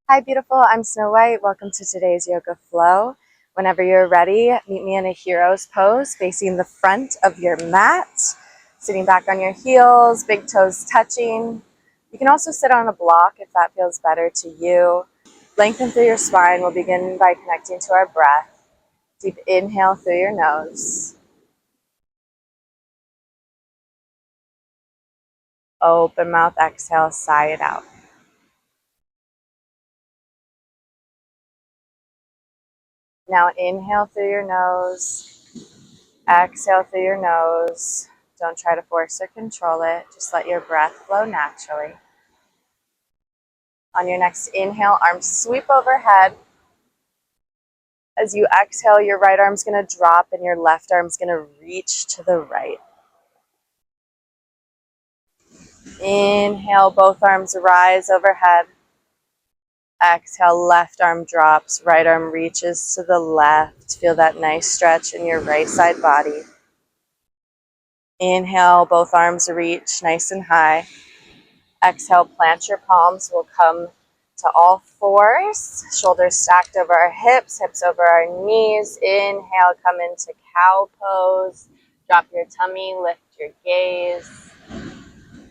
Hi, beautiful. I'm Snow White. Welcome to today's yoga flow. Whenever you're ready, meet me in a hero's pose, facing the front of your mat, sitting back on your heels, big toes touching. You can also sit on a block if that feels better to you. Lengthen through your spine. We'll begin by connecting to our breath. Deep inhale through your nose. Open mouth, exhale, sigh it out. Now inhale through your nose, exhale through your nose. Don't try to force or control it. Just let your breath flow naturally. On your next inhale, arms sweep overhead. As you exhale, your right arm's going to drop and your left arm's going to reach to the right. Inhale, both arms rise overhead. Exhale, left arm drops, right arm reaches to the left. Feel that nice stretch in your right side body. Inhale, both arms reach nice and high. Exhale, plant your palms. We'll come to all fours. Shoulders stacked over our hips, hips over our knees. Inhale, come into cow pose. Drop your tummy, lift your gaze.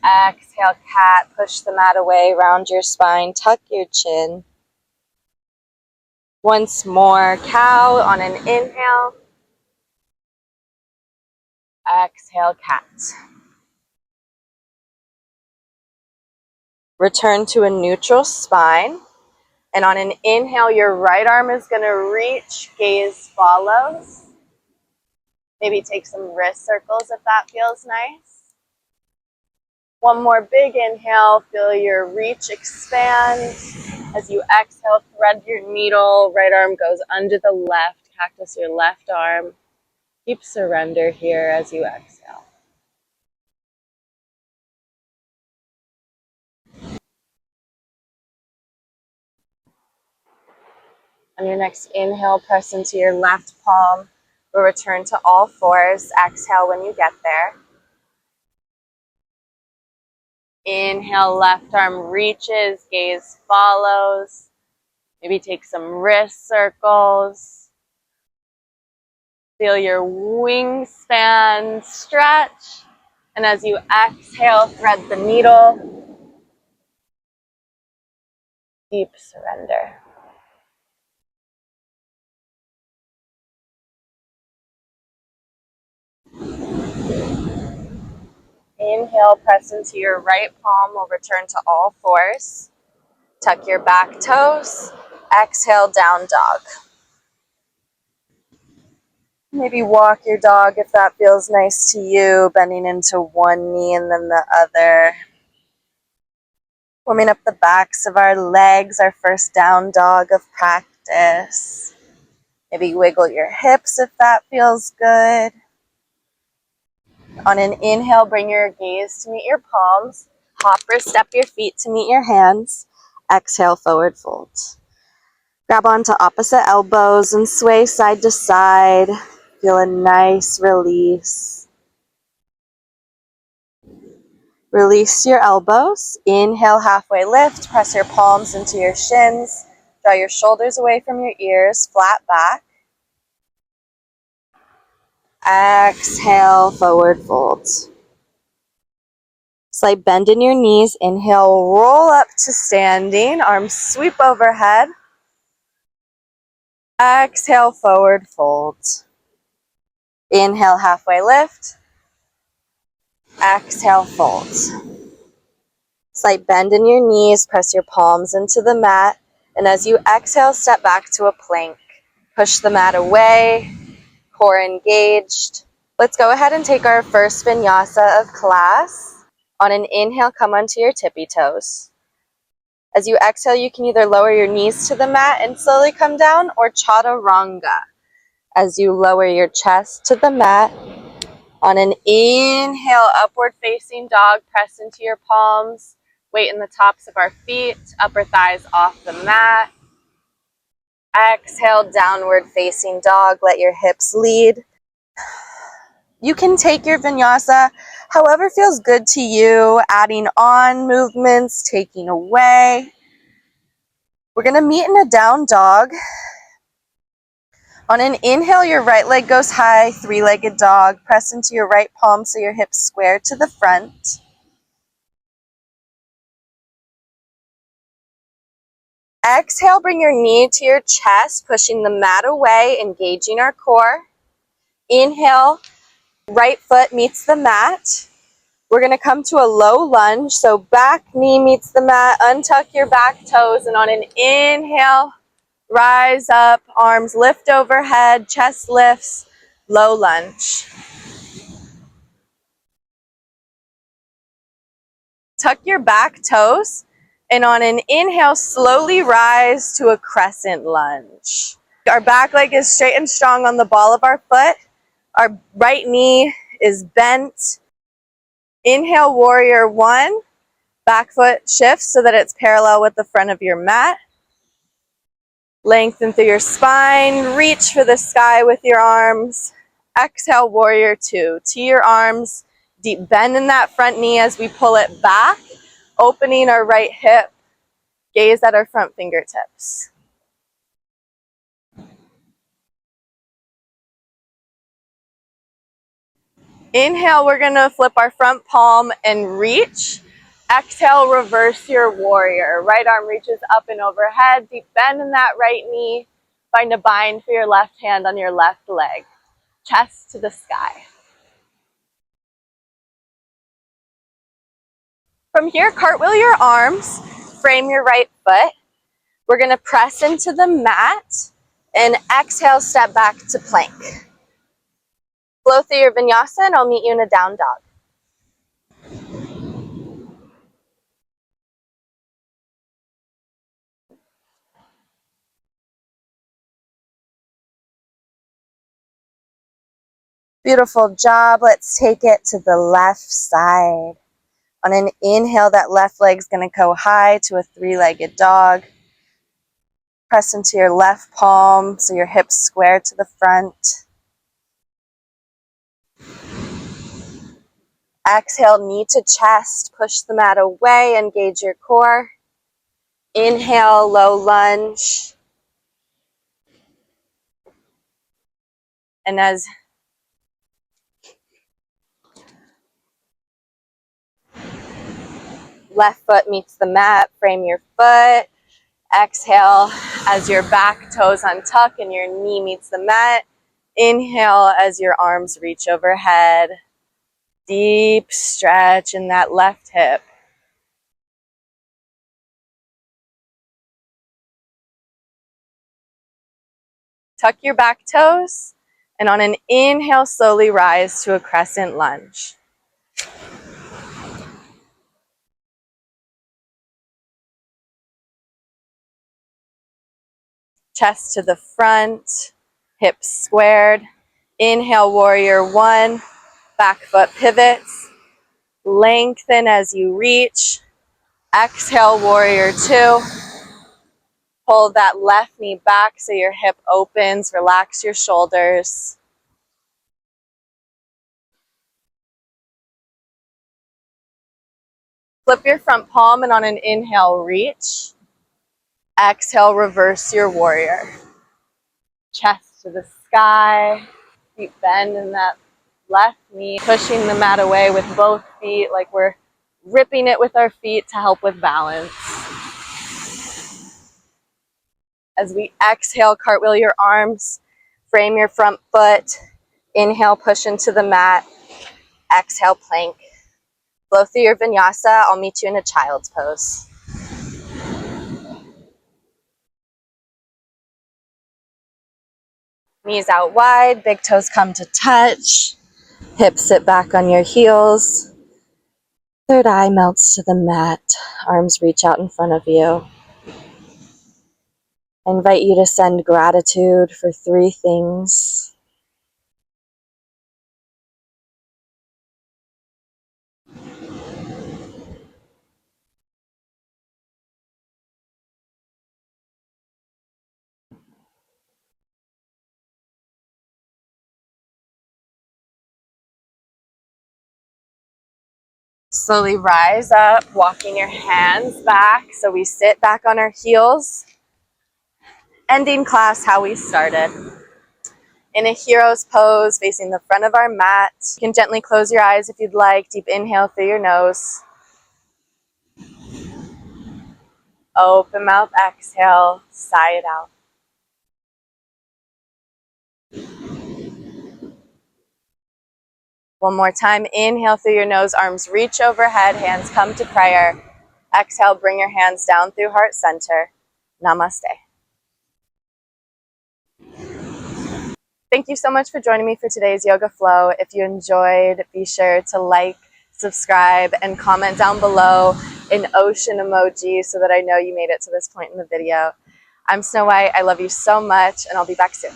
Exhale, cat. Push the mat away, round your spine, tuck your chin. Once more, cow on an inhale. Exhale, cat. Return to a neutral spine. And on an inhale, your right arm is going to reach, gaze follows. Maybe take some wrist circles if that feels nice. One more big inhale, feel your reach expand. As you exhale, thread your needle, right arm goes under the left, cactus your left arm. Keep surrender here as you exhale. On your next inhale, press into your left palm. We'll return to all fours. Exhale when you get there. Inhale, left arm reaches, gaze follows. Maybe take some wrist circles. Feel your wingspan stretch. And as you exhale, thread the needle. Deep surrender. Inhale, press into your right palm. We'll return to all fours. Tuck your back toes. Exhale, down dog. Maybe walk your dog if that feels nice to you, bending into one knee and then the other. Warming up the backs of our legs, our first down dog of practice. Maybe wiggle your hips if that feels good. On an inhale, bring your gaze to meet your palms. Hop or step your feet to meet your hands. Exhale, forward fold. Grab onto opposite elbows and sway side to side. Feel a nice release. Release your elbows. Inhale, halfway lift. Press your palms into your shins. Draw your shoulders away from your ears, flat back. Exhale, forward fold. Slight bend in your knees. Inhale, roll up to standing. Arms sweep overhead. Exhale, forward fold. Inhale, halfway lift. Exhale, fold. Slight bend in your knees. Press your palms into the mat. And as you exhale, step back to a plank. Push the mat away. Core engaged. Let's go ahead and take our first vinyasa of class. On an inhale, come onto your tippy toes. As you exhale, you can either lower your knees to the mat and slowly come down, or chaturanga. As you lower your chest to the mat. On an inhale, upward facing dog, press into your palms. Weight in the tops of our feet, upper thighs off the mat. Exhale, downward facing dog, let your hips lead. You can take your vinyasa however feels good to you, adding on movements, taking away. We're going to meet in a down dog. On an inhale, your right leg goes high, three-legged dog. Press into your right palm so your hips square to the front. Exhale, bring your knee to your chest, pushing the mat away, engaging our core. Inhale, right foot meets the mat. We're going to come to a low lunge, so back knee meets the mat, untuck your back toes, and on an inhale, rise up, arms lift overhead, chest lifts, low lunge. Tuck your back toes, and on an inhale, slowly rise to a crescent lunge. Our back leg is straight and strong on the ball of our foot. Our right knee is bent. Inhale, warrior one. Back foot shifts so that it's parallel with the front of your mat. Lengthen through your spine. Reach for the sky with your arms. Exhale, warrior two. To your arms. Deep bend in that front knee as we pull it back. Opening our right hip. Gaze at our front fingertips. Inhale, we're going to flip our front palm and reach. Exhale, reverse your warrior. Right arm reaches up and overhead. Deep bend in that right knee. Find a bind for your left hand on your left leg. Chest to the sky. From here, cartwheel your arms. Frame your right foot. We're going to press into the mat. And exhale, step back to plank. Flow through your vinyasa and I'll meet you in a down dog. Beautiful job. Let's take it to the left side. On an inhale, that left leg's going to go high to a three-legged dog. Press into your left palm so your hips square to the front. Exhale, knee to chest. Push the mat away, engage your core. Inhale, low lunge. And as left foot meets the mat, frame your foot. Exhale as your back toes untuck and your knee meets the mat. Inhale as your arms reach overhead. Deep stretch in that left hip. Tuck your back toes, and on an inhale, slowly rise to a crescent lunge. Chest to the front, hips squared. Inhale, warrior one, back foot pivots. Lengthen as you reach. Exhale, warrior two. Pull that left knee back so your hip opens. Relax your shoulders. Flip your front palm and on an inhale, reach. Exhale, reverse your warrior. Chest to the sky. Deep bend in that left knee. Pushing the mat away with both feet like we're ripping it with our feet to help with balance. As we exhale, cartwheel your arms. Frame your front foot. Inhale, push into the mat. Exhale, plank. Flow through your vinyasa. I'll meet you in a child's pose. Knees out wide, big toes come to touch. Hips sit back on your heels. Third eye melts to the mat. Arms reach out in front of you. I invite you to send gratitude for three things. Slowly rise up, walking your hands back so we sit back on our heels. Ending class how we started. In a hero's pose, facing the front of our mat. You can gently close your eyes if you'd like. Deep inhale through your nose. Open mouth, exhale, sigh it out. One more time, inhale through your nose, arms reach overhead, hands come to prayer. Exhale, bring your hands down through heart center. Namaste. Thank you so much for joining me for today's yoga flow. If you enjoyed, be sure to like, subscribe, and comment down below an ocean emoji so that I know you made it to this point in the video. I'm Snow White. I love you so much, and I'll be back soon.